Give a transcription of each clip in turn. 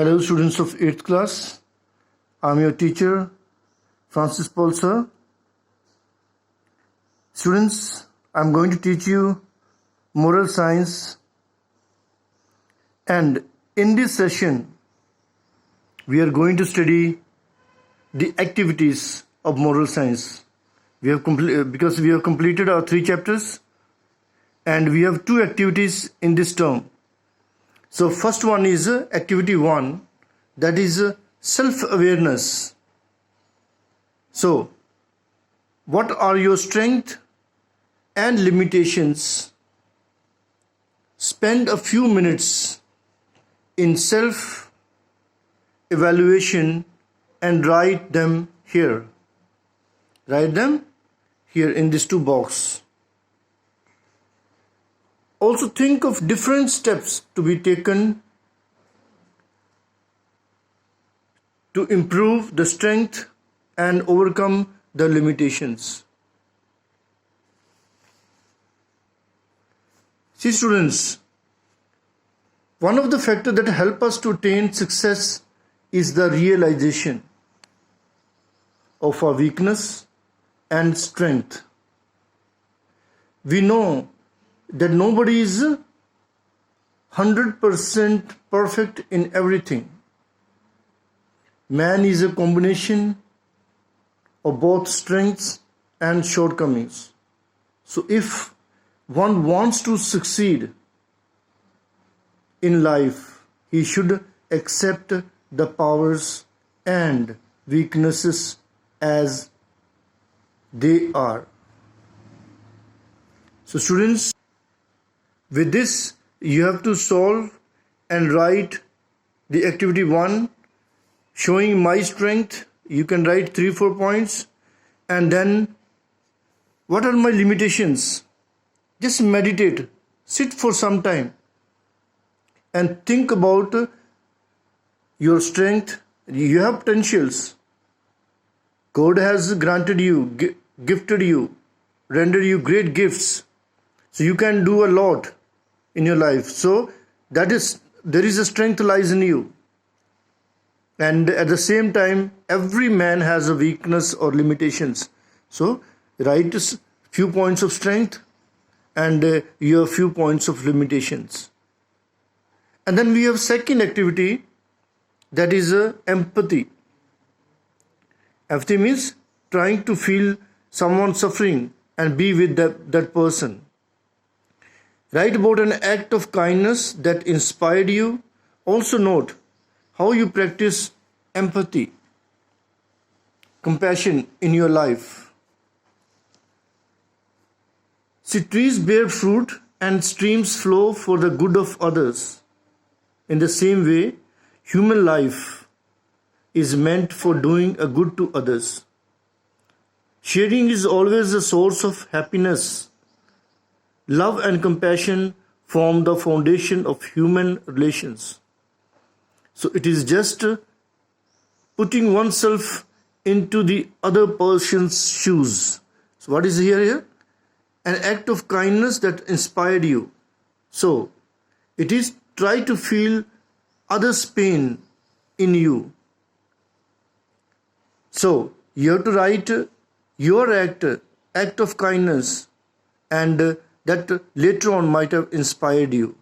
Hello students of 8th class. I am your teacher, Francis Paul sir. Students, I am going to teach you moral science, and in this session we are going to study the activities of moral science. Because we have completed our 3 chapters and we have 2 activities in this term. So first one is activity 1, that is self-awareness. So what are your strengths and limitations? Spend a few minutes in self-evaluation and write them here. Write them here in these 2 boxes. Also think of different steps to be taken to improve the strength and overcome the limitations. See students, one of the factors that help us to attain success is the realization of our weakness and strength. We know that nobody is 100% perfect in everything. Man is a combination of both strengths and shortcomings. So if one wants to succeed in life, he should accept the powers and weaknesses as they are. So students, with this, you have to solve and write the activity 1, showing my strength. You can write 3-4 points, and then what are my limitations? Just meditate, sit for some time and think about your strength. You have potentials. God has granted you, gifted you, rendered you great gifts. So you can do a lot in your life. So there is a strength lies in you. And at the same time, every man has a weakness or limitations. So write a few points of strength and your few points of limitations. And then we have second activity, that is empathy. Empathy means trying to feel someone suffering and be with that person. Write about an act of kindness that inspired you. Also note how you practice empathy, compassion in your life. See, trees bear fruit and streams flow for the good of others. In the same way, human life is meant for doing a good to others. Sharing is always a source of happiness. Love and compassion form the foundation of human relations. So it is just putting oneself into the other person's shoes. So what is here? An act of kindness that inspired you. So it is try to feel others' pain in you. So you have to write your act of kindness, and that later on might have inspired you.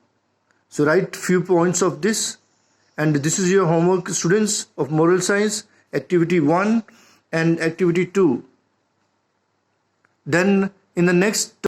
So write few points of this, and this is your homework, students of moral science, activity 1 and activity 2. Then in the next